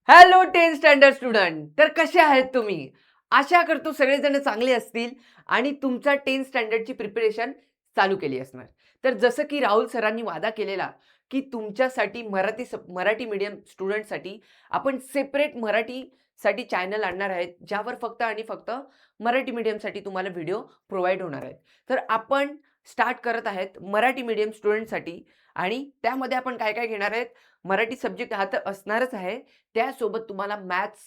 Hello 10th standard student. तर कसे आहेत तुम्ही? आशा करतो सगळेजण चांगले असतील आणि तुमचा 10th स्टँडर्डची प्रिपरेशन चालू केली असणार. तर जसं की राहुल सरांनी वादा केलेला, की तुमच्यासाठी मराठी मीडियम स्टुडंटसाठी आपण सेपरेट मराठीसाठी चॅनल आणणार आहेत, ज्यावर फक्त आणि फक्त मराठी मीडियमसाठी तुम्हाला व्हिडिओ प्रोव्हाईड होणार आहेत. तर आपण स्टार्ट करत आहेत मराठी मीडियम स्टुडंटसाठी आणि त्यामध्ये आपण काय-काय घेणार आहेत? मराठी सब्जेक्ट हा तर असणारच आहे. त्यासोबत तुम्हाला मॅथ्स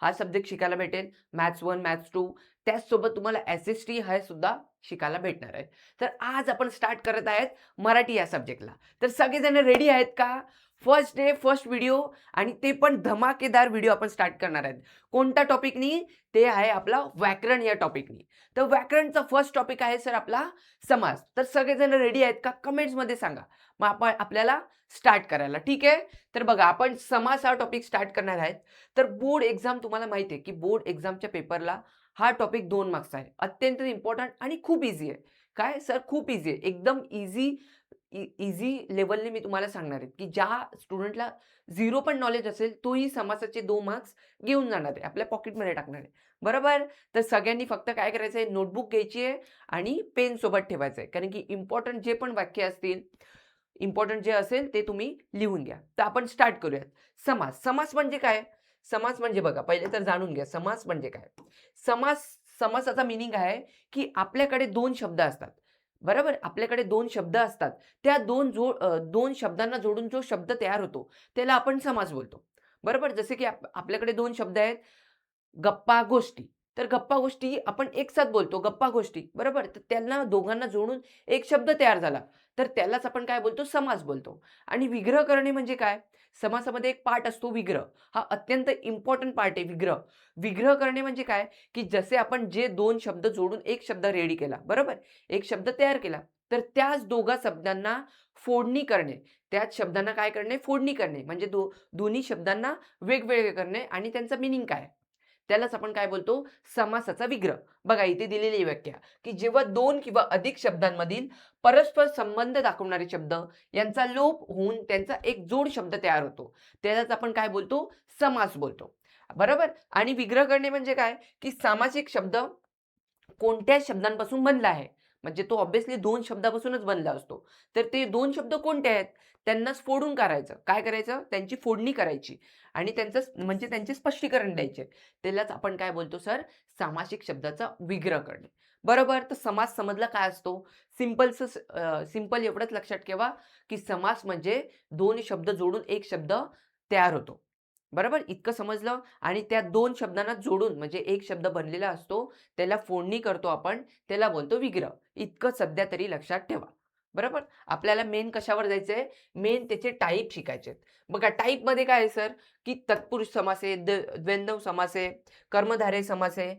हा सब्जेक्ट शिकायला भेटेल. मॅथ्स 1, मॅथ्स 2 त्याचसोबत तुम्हाला एस-एस-टी हे सुद्धा शिकायला भेटणार आहे. तर आज आपण स्टार्ट करत आहेत मराठी या सब्जेक्टला. तर सगळेजण रेडी आहेत का? फर्स्ट डे, फर्स्ट व्हिडिओ आणि ते पण धमाकेदार व्हिडिओ आपण स्टार्ट करणार आहेत. कोणत्या टॉपिकनी? ते आहे आपला व्याकरण या टॉपिकनी. तर व्याकरणचा फर्स्ट टॉपिक आहे सर आपला समास. तर सगळेजण रेडी आहेत का? कमेंट्समध्ये सांगा. मग आपल्याला स्टार्ट करायला. ठीक आहे? तर बघा आपण समास हा टॉपिक स्टार्ट करणार आहेत. तर बोर्ड एक्झाम तुम्हाला माहिती आहे, की बोर्ड एक्झामच्या पेपरला हा टॉपिक 2 मार्क्सचा आहे. अत्यंत इम्पोर्टंट आणि खूप ईझी आहे. काय सर खूप ईझी आहे. एकदम ईझी लेव्हलने मी तुम्हाला सांगणार आहे, की ज्या स्टुडंटला 0 पण नॉलेज असेल, तोही समासाचे 2 मार्क्स घेऊन जाणार आहे. आपल्या पॉकेटमध्ये टाकणार आहे. बरोबर? तर सगळ्यांनी फक्त काय करायचं आहे, नोटबुक घ्यायची आहे आणि पेन सोबत ठेवायचं आहे. कारण की इम्पोर्टंट जे पण वाक्य असतील, इम्पोर्टंट जे असेल ते तुम्ही लिहून घ्या. तर आपण स्टार्ट करूयात. समास. समास म्हणजे काय? समास म्हणजे बघा, पहिले तर जाणून घ्या समास म्हणजे काय? समास समासाचा मीनिंग आहे, की आपल्याकडे 2 शब्द असतात. बरोबर? आपल्याकडे 2 शब्द असतात. त्या 2 शब्दांना जोडून जो शब्द तयार होतो, त्याला आपण समास बोलतो. बरोबर? जसे की आपल्याकडे 2 शब्द आहेत, गप्पा, गोष्टी. तर गप्पा, गोष्टी आपण एकसाथ बोलतो, गप्पा, गोष्टी. बरोबर? तर त्यांना दोघांना जोडून एक शब्द तयार झाला. तर त्यालाच आपण काय बोलतो? समास बोलतो. आणि विग्रह करणे म्हणजे काय? समासामध्ये एक पार्ट असतो विग्रह. हा अत्यंत इम्पोर्टंट पार्ट आहे विग्रह. विग्रह करणे म्हणजे काय? की जसे आपण जे 2 शब्द जोडून एक शब्द रेडी केला. बरोबर? एक शब्द तयार केला. तर त्याच दोघा शब्दांना फोडणी करणे. त्याच शब्दांना काय करणे? फोडणी करणे. म्हणजे दोन्ही शब्दांना वेगवेगळे करणे आणि त्यांचा मीनिंग काय? त्यालाच आपण काय बोलतो? समासाचा विग्रह. बघा इथे दिलेली आहे व्याख्या, की जेव्हा 2 किंवा अधिक शब्दांमधील परस्पर संबंध दाखवणारे शब्द यांचा लोप होऊन त्यांचा एक जोड शब्द तयार होतो. त्यालाच आपण काय बोलतो? समास बोलतो. बरोबर? आणि विग्रह करणे म्हणजे काय? की सामासिक शब्द कोणत्या शब्दांपासून बनला आहे. म्हणजे तो ऑब्व्हियसली 2 शब्दापासूनच बनला असतो. तर ते 2 शब्द कोणते आहेत? त्यांनाच फोडून काढायचं. काय करायचं? त्यांची फोडणी करायची आणि त्यांचं म्हणजे त्यांचे स्पष्टीकरण द्यायचे. त्यालाच आपण काय बोलतो सर? सामासिक शब्दाचा विग्रह करणे. बरोबर? तर समास समजला काय असतो? सिंपल एवढंच लक्षात ठेवा, की समास म्हणजे 2 शब्द जोडून एक शब्द तयार होतो. बरोबर? इतकं समजलं आणि त्या 2 शब्दांना जोडून म्हणजे एक शब्द बनलेला असतो, त्याला फोडणी करतो आपण, त्याला बोलतो विग्रह. इतकं सध्या तरी लक्षात ठेवा. बरोबर? आपल्याला मेन कशावर जायचंय? मेन त्याचे टाइप शिकायचे आहेत. बघा टाइपमध्ये काय आहे सर, की तत्पुरुष समास आहे, द्वंद्व समास आहे, कर्मधारय समास आहे,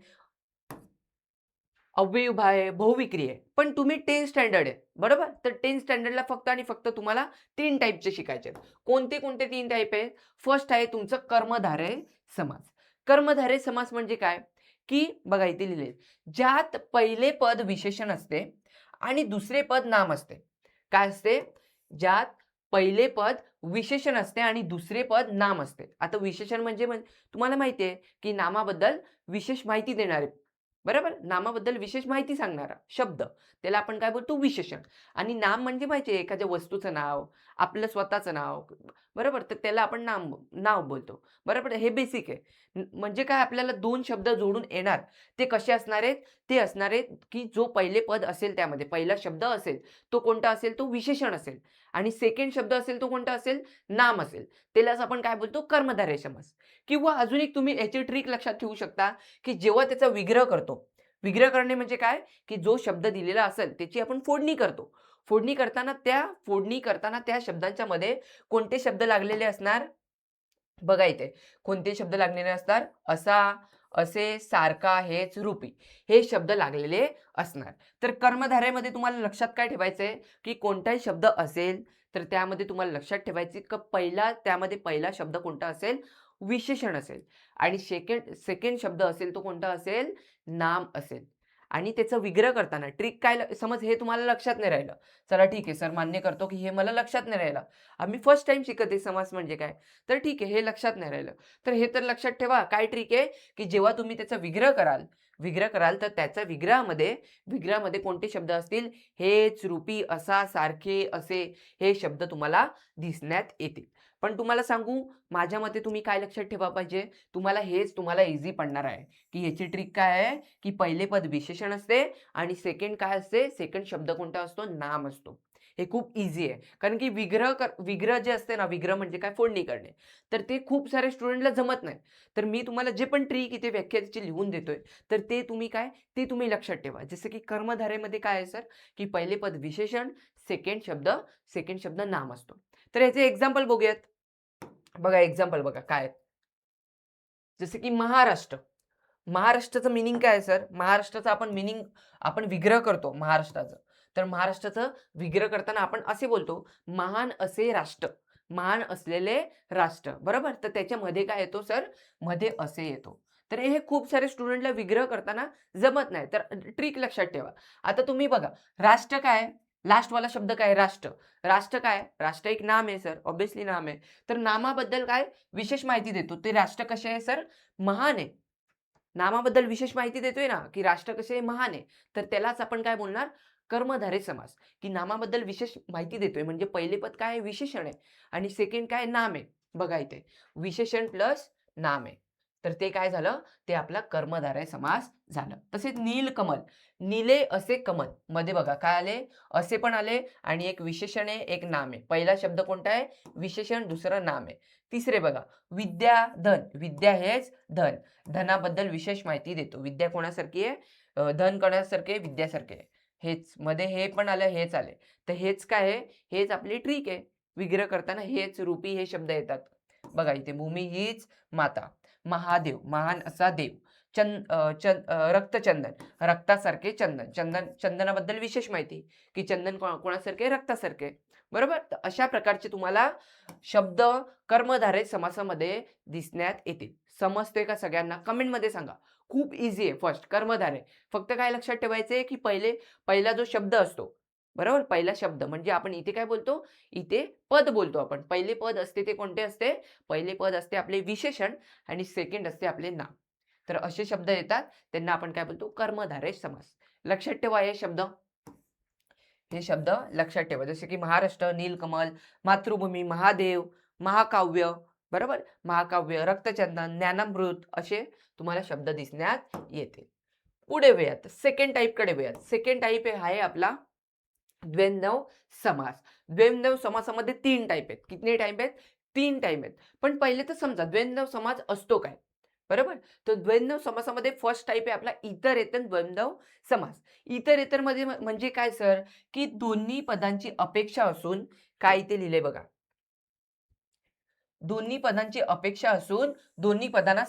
अव्ययीभाव आहे, बहुविक्रिया आहे. पण तुम्ही 10th स्टँडर्ड आहे. बरोबर? तर 10th स्टँडर्डला फक्त आणि फक्त तुम्हाला 3 टाइपचे शिकायचे आहेत. कोणते कोणते 3 टाइप आहेत? फर्स्ट आहे तुमचं कर्मधारय समास. कर्मधारय समास म्हणजे काय? की बघा इथे लिहिलंय, ज्यात पहिले पद विशेषण असते आणि दुसरे पद नाम असते. काय असते? ज्यात पहिले पद विशेषण असते आणि दुसरे पद नाम असते. आता विशेषण म्हणजे तुम्हाला माहिती आहे, की नामाबद्दल विशेष माहिती देणारे बरोबर? नामाबद्दल विशेष माहिती सांगणारा शब्द, त्याला आपण काय बोलतो? विशेषण. आणि नाम म्हणजे माहिती आहे एखाद्या वस्तूचं नाव, आपलं स्वतःचं नाव, बरोबर? तर त्याला आपण नाव बोलतो. बरोबर? हे बेसिक आहे. म्हणजे काय आपल्याला 2 शब्द जोडून येणार. ते कसे असणार आहेत? ते असणार आहेत, की जो पहिले पद असेल त्यामध्ये, पहिला शब्द असेल, तो कोणता असेल? तो विशेषण असेल. आणि सेकंड शब्द असेल, तो कोणता असेल? नाम असेल. त्यालाच आपण काय बोलतो? कर्मधारय समास. किंवा अजून एक तुम्ही याची ट्रिक लक्षात ठेवू शकता, की जेव्हा त्याचा विग्रह करतो. विग्रह करणे म्हणजे काय? की जो शब्द दिलेला असेल त्याची आपण फोडणी करतो. फोडणी करताना त्या शब्दांच्या मध्ये कोणते शब्द लागलेले असणार? बघा इथे कोणते शब्द लागलेले असतात? असा, असे, सारखा, हेच, रूपी. हे शब्द लागलेले असणार. तर कर्मधारयामध्ये तुम्हाला लक्षात काय ठेवायचंय, की कोणताही शब्द असेल, तर त्यामध्ये तुम्हाला लक्षात ठेवायचे की त्यामध्ये पहिला शब्द कोणता असेल? विशेषण असेल आणि सेकंड शब्द असेल तो कोणता असेल? नाम असेल. आणि त्याचं विग्रह करताना ट्रिक काय समज हे तुम्हाला लक्षात नाही राहिलं. चला ठीक आहे सर, मान्य करतो की हे मला लक्षात नाही राहिलं. आम्ही फर्स्ट टाईम शिकत आहे समास म्हणजे काय. तर ठीक आहे, हे लक्षात नाही राहिलं. तर हे तर लक्षात ठेवा. काय ट्रिक आहे, की जेव्हा तुम्ही त्याचा विग्रह कराल तर त्याच्या विग्रहामध्ये कोणते शब्द असतील? हेच, रूपी, असा, सारखे, असे हे शब्द तुम्हाला दिसण्यात येतील. पण तुम्हाला सांगू, माझ्या मते तुम्ही काय लक्षात ठेवा पाहिजे? तुम्हाला ईझी पडणार आहे, की ह्याची ट्रिक काय आहे, की पहिले पद विशेषण असते आणि सेकंड काय असते? सेकंड शब्द कोणता असतो? नाम असतो. हे खूप ईझी आहे. कारण की विग्रह जे असते ना, विग्रह म्हणजे काय? फोडणी करणे. तर ते खूप साऱ्या स्टुडंटला जमत नाही. तर मी तुम्हाला जे पण ट्रिक इथे व्याख्याची लिहून देतोय, तर ते तुम्ही लक्षात ठेवा. जसं की कर्मधारेमध्ये काय आहे सर, की पहिले पद विशेषण, सेकंड शब्द नाम असतो. तर याचे एक्झाम्पल बघूयात. बघा एक्झाम्पल बघा काय आहेत. जसं की महाराष्ट्र. महाराष्ट्राचं मीनिंग काय आहे सर? महाराष्ट्राचं आपण विग्रह करतो महाराष्ट्राचं. तर महाराष्ट्राचं विग्रह करताना आपण असे बोलतो, महान असे राष्ट्र. महान असलेले राष्ट्र. बरोबर? तर त्याच्यामध्ये काय येतो सर? मध्ये असे येतो. तर हे खूप सारे स्टुडंटला विग्रह करताना जमत नाही. तर ट्रिक लक्षात ठेवा. आता तुम्ही बघा, राष्ट्र काय आहे? लास्टवाला शब्द काय आहे? राष्ट्र. राष्ट्र काय आहे? राष्ट्र एक नाम आहे सर. ऑब्व्हियसली नाम आहे. तर नामाबद्दल काय विशेष माहिती देतो. ते राष्ट्र कसे आहे सर? महान आहे. नामाबद्दल विशेष माहिती देतोय ना, की राष्ट्र कसे महान आहे. तर त्यालाच आपण काय बोलणार? कर्मधारय समास, की नामाबद्दल विशेष माहिती देतोय. म्हणजे पहिले पद काय आहे? विशेषण आहे आणि सेकंड काय आहे? नाम आहे. बघा इथे विशेषण प्लस नाम आहे. तर ते काय झालं? ते आपला कर्मधारय समास झालं. तसेच नीलकमल. नीले असे कमल. मध्ये बघा काय आले? असे पण आले आणि एक विशेषण आहे, एक नाम आहे. पहिला शब्द कोणता आहे? विशेषण, दुसरं नाम आहे. तिसरे बघा विद्या, धन. विद्या हेच धन. धनाबद्दल विशेष माहिती देतो. विद्या कोणासारखी आहे? धन कोणासारखे आहे? विद्यासारखे आहे. हेच मध्ये हे पण आलं, हेच आले. तर हेच काय आहे? हेच आपली ट्रिक आहे. विग्रह करताना हेच, रूपी हे शब्द येतात. बघा इथे भूमी हीच माता. महादेव, महान असा देव. रक्तचंदन, रक्तासारखे चंदन. चंदनाबद्दल विशेष माहिती, की चंदन कोणासारखे? रक्तासारखे. बरोबर? तर अशा प्रकारचे तुम्हाला शब्द कर्मधारय समासामध्ये दिसण्यात येतील. समजतंय का सगळ्यांना? कमेंटमध्ये सांगा. खूप ईझी आहे. फर्स्ट कर्मधारय. फक्त काय लक्षात ठेवायचं आहे, की पहिला जो शब्द असतो, बरोबर? पहिला शब्द म्हणजे आपण इथे काय बोलतो? इथे पद बोलतो आपण. पहिले पद असते ते कोणते असते? पहिले पद असते आपले विशेषण आणि सेकंड असते आपले नाम. तर असे शब्द येतात, त्यांना आपण काय बोलतो? कर्मधारय समास. लक्षात ठेवा हे शब्द लक्षात ठेवा. जसे की महाराष्ट्र, नीलकमल, मातृभूमी, महादेव, महाकाव्य, बरोबर? महाकाव्य, रक्तचंदन, ज्ञानामृत असे तुम्हाला शब्द दिसण्यात येतील. पुढे वळूयात. सेकंड टाइपकडे वळूयात. सेकंड टाइप आहे आपला द्वंद्व समास. द्वंद्व समासामध्ये 3 टाइप आहेत. किती टाइप आहेत? 3 टाइप आहेत. पण पहिले तर समजा द्वंद्व समास असतो काय? बरोबर? तर द्वंद्व समासामध्ये फर्स्ट टाइप आहे आपला इतरेतर द्वंद्व समास. इतरेतरमध्ये म्हणजे काय सर? की दोन्ही पदांची अपेक्षा असून काय इथे लिहिलंय बघा. दोन्ही पदांची अपेक्षा असून दोन्ही पदांना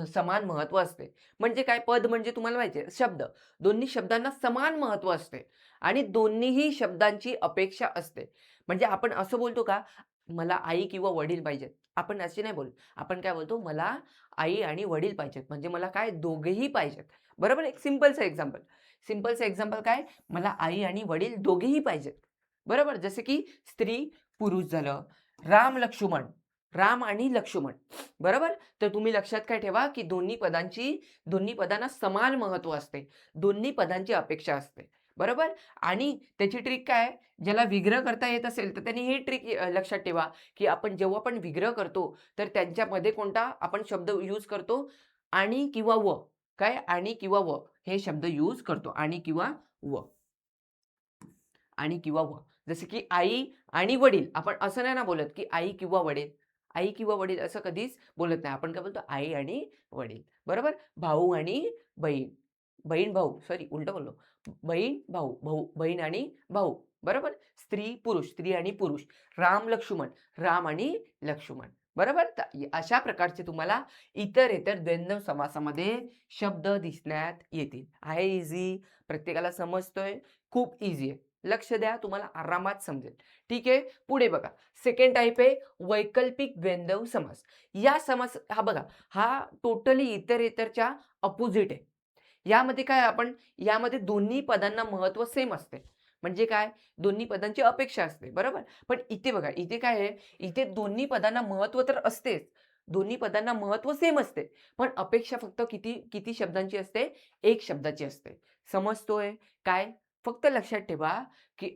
समान महत्त्व असते. म्हणजे काय? पद म्हणजे तुम्हाला माहिती आहे शब्द. दोन्ही शब्दांना समान महत्त्व असते आणि दोन्हीही शब्दांची अपेक्षा असते. म्हणजे आपण असं बोलतो का? मला आई किंवा वडील पाहिजेत. आपण असे नाही बोलत. आपण काय बोलतो? मला आई आणि वडील पाहिजेत. म्हणजे मला काय? दोघेही पाहिजेत. बरोबर? एक सिंपलचं एक्झाम्पल. सिंपलचं एक्झाम्पल काय? मला आई आणि वडील दोघेही पाहिजेत. बरोबर? जसे की स्त्री, पुरुष झालं. राम, लक्ष्मण. राम आणि लक्ष्मण. बरोबर? तर तुम्ही लक्षात काय ठेवा, की दोन्ही पदांना समान महत्त्व असते. दोन्ही पदांची अपेक्षा असते. बरोबर? आणि त्याची ट्रिक काय आहे? ज्याला विग्रह करता येत असेल, तर त्यांनी ही ट्रिक लक्षात ठेवा, की जेव्हा आपण विग्रह करतो, तर त्यांच्यामध्ये कोणता आपण शब्द यूज करतो? आणि किंवा व. काय? आणि किंवा व हे शब्द यूज करतो. आणि किंवा व. आणि किंवा व. जसं की आई आणि वडील. आपण असं नाही ना बोलत, की आई किंवा वडील. आई किंवा वडील असं कधीच बोलत नाही. आपण काय बोलतो? आई आणि वडील. बरोबर? भाऊ आणि बहीण. बहीण-भाऊ सॉरी उलटं बोललो. बहीण-भाऊ, बहीण आणि भाऊ. बरोबर? स्त्री-पुरुष, स्त्री आणि पुरुष. राम-लक्ष्मण, राम आणि लक्ष्मण. बरोबर? तर अशा प्रकारचे तुम्हाला इतरेतर द्वंद्व समासामध्ये शब्द दिसण्यात येतील. आहे ईझी? प्रत्येकाला समजतोय? खूप ईझी आहे. लक्ष द्या, तुम्हाला आरामात समजेल. ठीक आहे? पुढे बघा. सेकंड टाइप आहे वैकल्पिक द्वंद्व समास. हा बघा, हा टोटली इतरेतरच्या अपोझिट आहे. यामध्ये काय आपण यामध्ये दोन्ही पदांना महत्त्व सेम असते. म्हणजे काय? दोन्ही पदांची अपेक्षा असते, बरोबर? पण इथे बघा, इथे काय आहे? इथे दोन्ही पदांना महत्त्व तर असतेच. दोन्ही पदांना महत्त्व सेम असते. पण अपेक्षा फक्त किती किती शब्दांची असते? 1 शब्दाची असते. समजतोय? काय? फक्त लक्षात ठेवा, की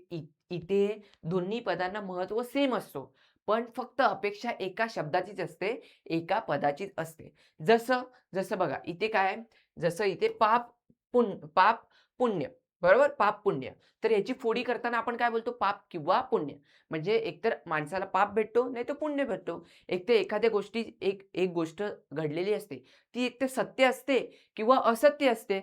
इथे दोन्ही पदांना महत्त्व सेम असतो. पण फक्त अपेक्षा एका शब्दाचीच असते, एका पदाचीच असते. जसं जसं बघा इथे काय आहे? जसं इथे पाप, पुण्य, बरोबर? पाप, पुण्य. तर ह्याची फोडी करताना आपण काय बोलतो? पाप किंवा पुण्य. म्हणजे एकतर माणसाला पाप भेटतो, नाहीतर पुण्य भेटतो. एक तर एखाद्या गोष्टी एक एक गोष्ट घडलेली असते. ती एकतर सत्य असते किंवा असत्य असते.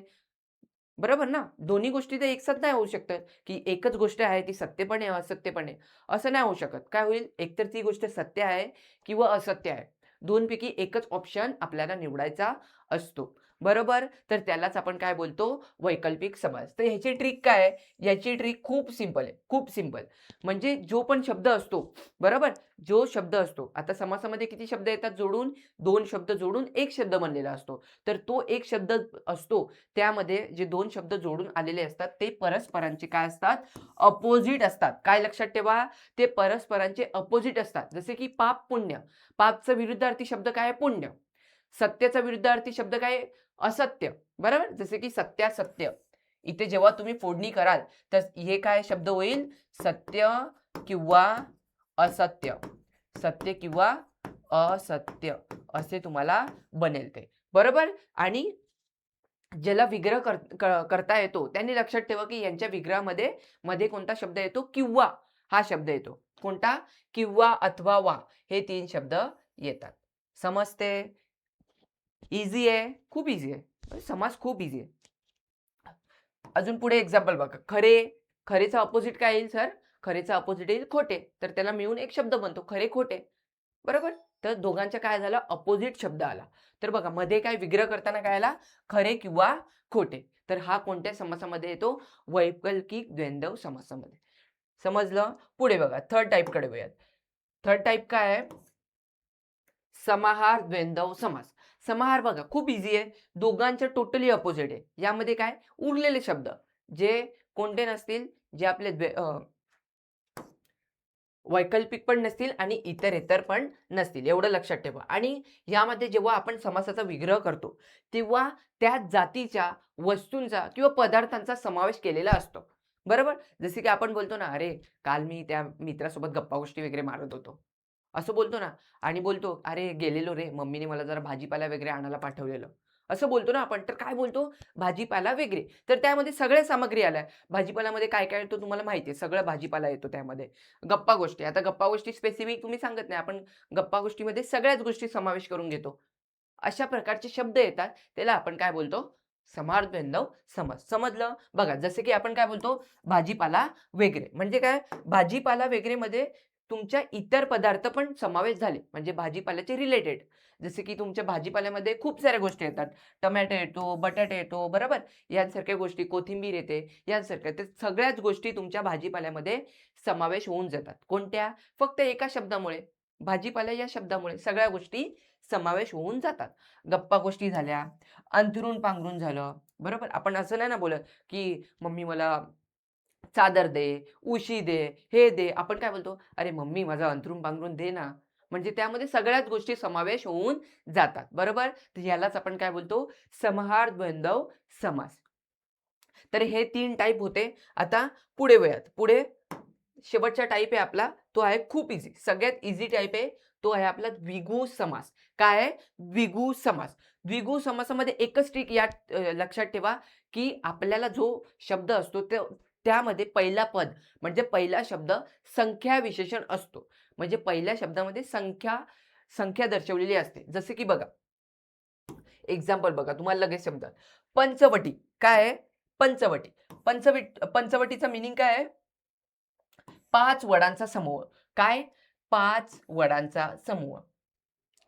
बरोबर ना? दोन्ही गोष्टी तर एकसाथ नाही होऊ शकत, की एकच गोष्ट आहे ती सत्य पण आहे, असत्य पण आहे. असं नाही होऊ शकत. काय होईल? एकतर ती गोष्ट सत्य आहे किंवा असत्य आहे. 2 पैकी एकच ऑप्शन आपल्याला निवडायचा असतो. बरोबर? तर त्यालाच आपण काय बोलतो? वैकल्पिक समास. तर ह्याची ट्रिक काय आहे? याची ट्रिक खूप सिंपल आहे. खूप सिंपल. म्हणजे जो पण शब्द असतो, बरोबर? जो शब्द असतो. आता समासामध्ये किती शब्द येतात जोडून? 2 शब्द जोडून 1 शब्द बनलेला असतो. तर तो 1 शब्द असतो त्यामध्ये जे 2 शब्द जोडून आलेले असतात ते परस्परांचे काय असतात? अपोझिट असतात. काय लक्षात ठेवा? ते परस्परांचे अपोझिट असतात. जसे की पाप, पुण्य. पापचा विरुद्धार्थी शब्द काय आहे? पुण्य. सत्याचा विरुद्धार्थी शब्द काय आहे? असत्य. बरोबर? जसे की सत्यासत्य. इथे जेव्हा तुम्ही फोडणी कराल तर हे काय शब्द होईल? सत्य किंवा असत्य. सत्य किंवा असत्य असे तुम्हाला बनेल ते. बरोबर? आणि ज्याला विग्रह करता येतो त्यांनी लक्षात ठेवा, की यांच्या विग्रहामध्ये मध्ये कोणता शब्द येतो? किंवा हा शब्द येतो. कोणता? किंवा, अथवा, वा हे 3 शब्द येतात. समजते? ईझी आहे. खूप ईझी आहे. समास खूप ईझी आहे. अजून पुढे एक्झाम्पल बघा. खरेचा अपोझिट काय येईल सर? खरेचा अपोझिट येईल खोटे. तर त्याला मिळून एक शब्द बनतो खरे खोटे. बरोबर? तर दोघांच्या काय झालं? अपोझिट शब्द आला. तर बघा मध्ये काय विग्रह करताना काय आला? खरे किंवा खोटे. तर हा कोणत्या समासामध्ये येतो? वैकल्पिक द्वंद्व समासामध्ये. समजलं? पुढे बघा थर्ड टाइपकडे वळूयात. थर्ड टाइप काय आहे? समाहार द्वंद्व समास. समाहार बघा खूप ईझी आहे. दोघांच्या टोटली अपोझिट आहे. यामध्ये काय? उरलेले शब्द जे कोणते नसतील? जे आपले वैकल्पिक पण नसतील आणि इतर पण नसतील. एवढं लक्षात ठेवा. आणि यामध्ये जेव्हा आपण समासाचा विग्रह करतो, तेव्हा त्या जातीच्या, वस्तूंचा किंवा पदार्थांचा समावेश केलेला असतो. बरोबर? जसे की आपण बोलतो ना, "अरे, काल मी त्या मित्रासोबत गप्पा-गोष्टी वगैरे मारत होतो." असं बोलतो ना आणि बोलतो, "अरे, गेलेलो रे, मम्मीने मला जरा भाजीपाला वगैरे आणायला पाठवलेलं." असं बोलतो ना आपण. तर काय बोलतो? भाजीपाला वगैरे. तर त्यामध्ये सगळ्या सामग्री आल्या. भाजीपाल्यामध्ये काय-काय येतो तुम्हाला माहिती आहे. सगळा भाजीपाला येतो त्यामध्ये. गप्पा-गोष्टी. आता गप्पा-गोष्टी स्पेसिफिक तुम्ही सांगत नाही. आपण गप्पा-गोष्टीमध्ये सगळ्याच गोष्टी समावेश करून घेतो. अशा प्रकारचे शब्द येतात. त्याला आपण काय बोलतो? समाहारद्वंद्व समास. समजलं? बघा जसं की आपण काय बोलतो? भाजीपाला वगैरे. म्हणजे काय? भाजीपाला वगैरेमध्ये तुमच्या इतर पदार्थ पण समावेश झाले. म्हणजे भाजीपाल्याचे रिलेटेड. जसे की तुमच्या भाजीपाल्यामध्ये खूप साऱ्या गोष्टी येतात. टोमॅटो येतो, बटाटा येतो, बरोबर? यांसारख्या गोष्टी, कोथिंबीर येते, यांसारख्या. तर सगळ्याच गोष्टी तुमच्या भाजीपाल्यामध्ये समावेश होऊन जातात. कोणत्या? फक्त एका शब्दामुळे. भाजीपाला या शब्दामुळे सगळ्या गोष्टी समावेश होऊन जातात. गप्पा-गोष्टी झाल्या, अंथरूण-पांघरूण झालं, बरोबर? आपण असं नाही ना बोलत, की "मम्मी मला चादर दे, उशी दे, हे दे." आपण काय बोलतो? "अरे मम्मी माझं अंथरूण-पांघरूण दे ना." म्हणजे त्यामध्ये सगळ्याच गोष्टी समावेश होऊन जातात. बरोबर? तर यालाच आपण काय बोलतो? समाहार द्वंद्व समास. तर हे 3 टाइप होते. आता पुढे वळूयात. पुढे शेवटचा टाइप आहे आपला, तो आहे खूप ईझी. सगळ्यात ईझी टाइप आहे, तो आहे आपला द्विगु समास. काय आहे? द्विगु समास. द्विगु समासामध्ये एकच ट्रिक यात लक्षात ठेवा, की आपल्याला जो शब्द असतो त्यामध्ये पहिला पद म्हणजे पहिला शब्द संख्या विशेषण असतो. म्हणजे पहिल्या शब्दामध्ये संख्या संख्या दर्शवलेली असते. जसे की बघा, एक्झाम्पल बघा तुम्हाला लगेच समजेल. पंचवटी. काय आहे? पंचवटी. पंचवटीचा मीनिंग काय आहे? 5 वडांचा समूह. काय? 5 वडांचा समूह.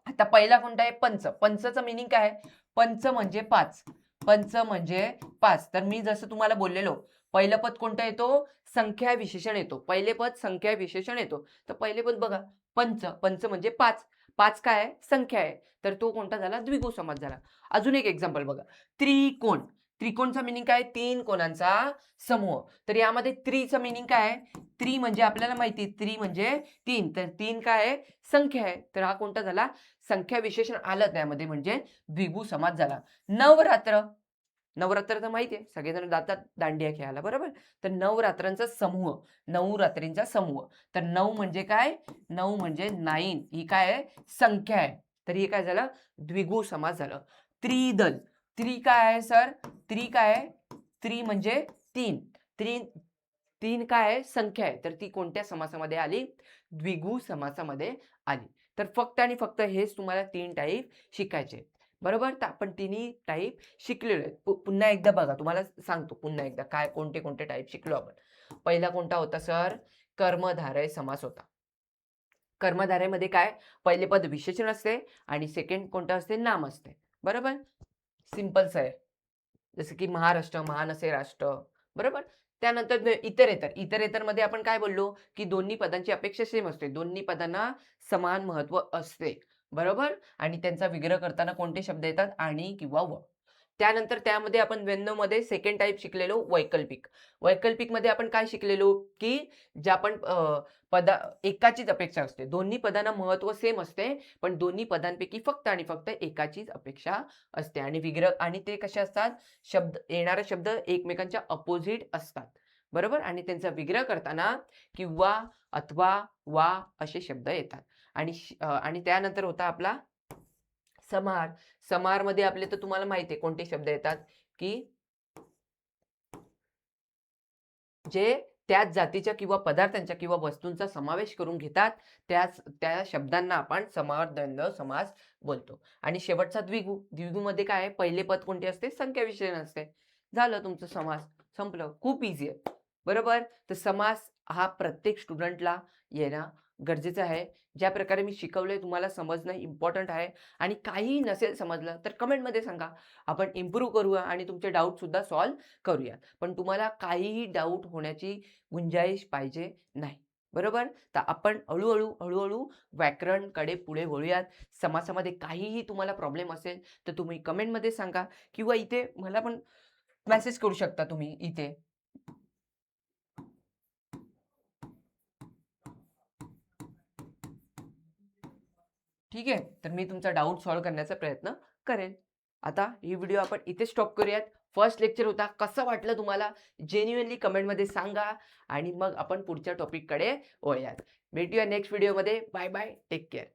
आता पहिला कोणता आहे? पंच. पंचचं मीनिंग काय आहे? पंच म्हणजे 5. पंच म्हणजे 5. तर मी जसं तुम्हाला बोललेलो, पहिलं पद कोणतं येतो? संख्या विशेषण येतो. पहिले पद संख्या विशेषण येतो. तर पहिले पद बघा, पंच. पंच म्हणजे 5. 5 काय आहे? संख्या आहे. तर तो कोणता झाला? द्विगु समास झाला. अजून एक एक्झाम्पल बघा. त्रिकोण. त्रिकोणचा मिनिंग काय? 3 कोणांचा समूह. तर यामध्ये त्रिचा मिनिंग काय आहे? त्रि म्हणजे आपल्याला माहिती आहे, त्रि म्हणजे 3. तर 3 काय आहे? संख्या आहे. तर हा कोणता झाला? संख्या विशेषण आलं त्यामध्ये म्हणजे द्विगु समास झाला. नवरात्र. नवरात्र तर माहिती आहे, सगळेजण जातात दांडिया खेळायला, बरोबर? तर नवरात्रांचा समूह, 9 रात्रींचा समूह. तर 9 म्हणजे काय? 9 म्हणजे 9. ही काय आहे? संख्या आहे. तर हे काय झालं? द्विगु समास झालं. त्रिदल. त्रि काय आहे सर? त्रि काय आहे? त्रि म्हणजे 3. 3 काय आहे? संख्या आहे. तर ती कोणत्या समासामध्ये आली? द्विगु समासामध्ये आली. तर फक्त आणि फक्त हेच तुम्हाला 3 टाईप शिकायचे. बरोबर? तर आपण तिन्ही टाईप शिकलेलो आहे. पुन्हा एकदा बघा, तुम्हाला सांगतो पुन्हा एकदा काय कोणते टाईप शिकलो आपण. पहिला कोणता होता सर? कर्मधारय समास होता. कर्मधारयमध्ये काय? पहिले पद विशेषण असते आणि सेकंड कोणतं असते? नाम असते. बरोबर? सिंपलच आहे. जसं की महाराष्ट्र, महान असे राष्ट्र. बरोबर? त्यानंतर इतरेतर. इतरेतरमध्ये आपण काय बोललो? की दोन्ही पदांची अपेक्षा सेम असते. दोन्ही पदांना समान महत्त्व असते. बरोबर? आणि त्यांचा विग्रह करताना कोणते शब्द येतात? आणि किंवा व. त्यानंतर त्यामध्ये आपण 92मध्ये सेकंड टाइप शिकलेलो वैकल्पिक. वैकल्पिकमध्ये आपण काय शिकलेलो? की ज्या आपण एकाचीच अपेक्षा असते. दोन्ही पदांना महत्त्व सेम असते, पण दोन्ही पदांपैकी फक्त आणि फक्त एकाचीच अपेक्षा असते आणि विग्रह आणि ते कसे असतात? येणारे शब्द एकमेकांच्या अपोझिट असतात. बरोबर? आणि त्यांचा विग्रह करताना किंवा, अथवा, वा असे शब्द येतात. आणि त्यानंतर होता आपला समाहार. समाहारमध्ये आपले तर तुम्हाला माहिती आहे कोणते शब्द येतात? की जे त्याच जातीच्या किंवा पदार्थांच्या किंवा वस्तूंचा समावेश करून घेतात, त्या शब्दांना आपण समाहार द्वंद्व समास बोलतो. आणि शेवटचा द्विगु. द्विगुमध्ये काय आहे? पहिले पद कोणते असते? संख्या विशेषण असते. झालं तुमचं समास. संपलं. खूप ईझी आहे. बरोबर? तर समास हा प्रत्येक स्टुडंटला येणं गरजेचं आहे. ज्या प्रकारे मी शिकवलंय तुम्हाला समजणं इम्पॉर्टंट आहे आणि काहीही नसेल समजलं तर कमेंटमध्ये सांगा. आपण इम्प्रूव्ह करूया आणि तुमचे डाऊटसुद्धा सॉल्व्ह करूया. पण तुम्हाला काहीही डाऊट होण्याची गुंजाइश पाहिजे नाही. बरोबर? तर आपण हळू-हळू व्याकरणकडे पुढे वळूयात. समासामध्ये काहीही तुम्हाला प्रॉब्लेम असेल तर तुम्ही कमेंटमध्ये सांगा किंवा इथे मला पण मेसेज करू शकता तुम्ही इथे. ठीक आहे? तर मी तुमचा डाऊट सॉल्व्ह करण्याचा प्रयत्न करेन. आता ही व्हिडिओ आपण इथे स्टॉप करूयात. फर्स्ट लेक्चर होता. कसं वाटलं तुम्हाला? जेन्युइनली कमेंटमध्ये सांगा आणि मग आपण पुढच्या टॉपिककडे वळूयात. भेटूया नेक्स्ट व्हिडिओमध्ये. Bye bye. Take care.